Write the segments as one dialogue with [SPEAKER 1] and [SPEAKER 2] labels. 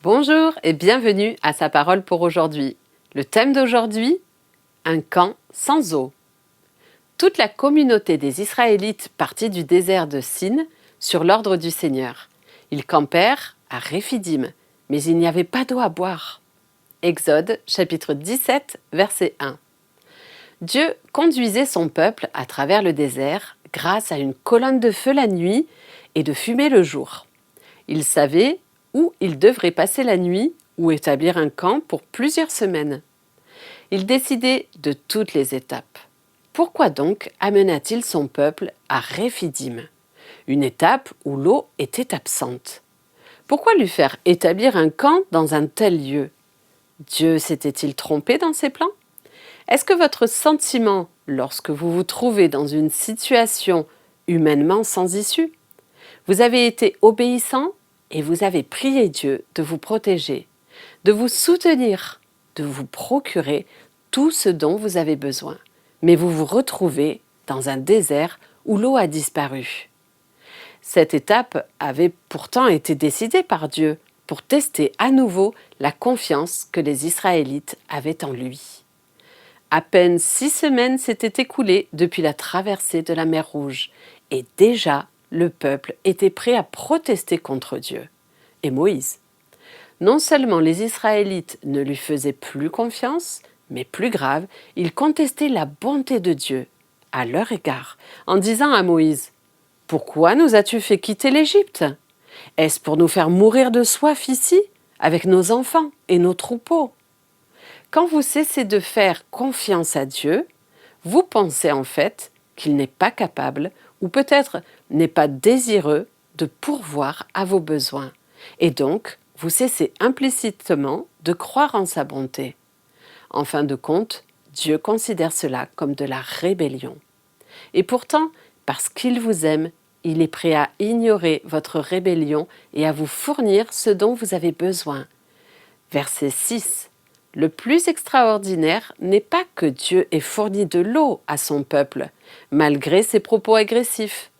[SPEAKER 1] Bonjour et bienvenue à Sa parole pour aujourd'hui. Le thème d'aujourd'hui, un camp sans eau. Toute la communauté des Israélites partit du désert de Sin sur l'ordre du Seigneur. Ils campèrent à Réphidim, mais il n'y avait pas d'eau à boire. Exode chapitre 17, verset 1. Dieu conduisait son peuple à travers le désert grâce à une colonne de feu la nuit et de fumée le jour. Il savait où il devrait passer la nuit ou établir un camp pour plusieurs semaines. Il décidait de toutes les étapes. Pourquoi donc amena-t-il son peuple à Réphidim, une étape où l'eau était absente? Pourquoi lui faire établir un camp dans un tel lieu? Dieu s'était-il trompé dans ses plans? Est-ce que votre sentiment lorsque vous vous trouvez dans une situation humainement sans issue? Vous avez été obéissant et vous avez prié Dieu de vous protéger, de vous soutenir, de vous procurer tout ce dont vous avez besoin. Mais vous vous retrouvez dans un désert où l'eau a disparu. Cette étape avait pourtant été décidée par Dieu pour tester à nouveau la confiance que les Israélites avaient en lui. À peine 6 semaines s'étaient écoulées depuis la traversée de la mer Rouge et déjà le peuple était prêt à protester contre Dieu et Moïse. Non seulement les Israélites ne lui faisaient plus confiance, mais plus grave, ils contestaient la bonté de Dieu à leur égard, en disant à Moïse: « Pourquoi nous as-tu fait quitter l'Égypte? Est-ce pour nous faire mourir de soif ici, avec nos enfants et nos troupeaux ?» Quand vous cessez de faire confiance à Dieu, vous pensez en fait qu'il n'est pas capable, ou peut-être n'est pas désireux de pourvoir à vos besoins. Et donc, vous cessez implicitement de croire en sa bonté. En fin de compte, Dieu considère cela comme de la rébellion. Et pourtant, parce qu'il vous aime, il est prêt à ignorer votre rébellion et à vous fournir ce dont vous avez besoin. Verset 6. Le plus extraordinaire n'est pas que Dieu ait fourni de l'eau à son peuple, malgré ses propos agressifs,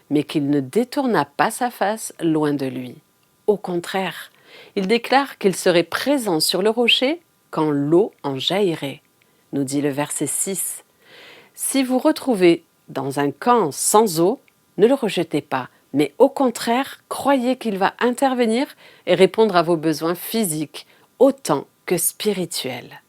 [SPEAKER 1] mais qu'il ne détourna pas sa face loin de lui. Au contraire, il déclare qu'il serait présent sur le rocher quand l'eau en jaillirait, nous dit le verset 6. Si vous retrouvez dans un camp sans eau, ne le rejetez pas, mais au contraire, croyez qu'il va intervenir et répondre à vos besoins physiques autant que spirituels.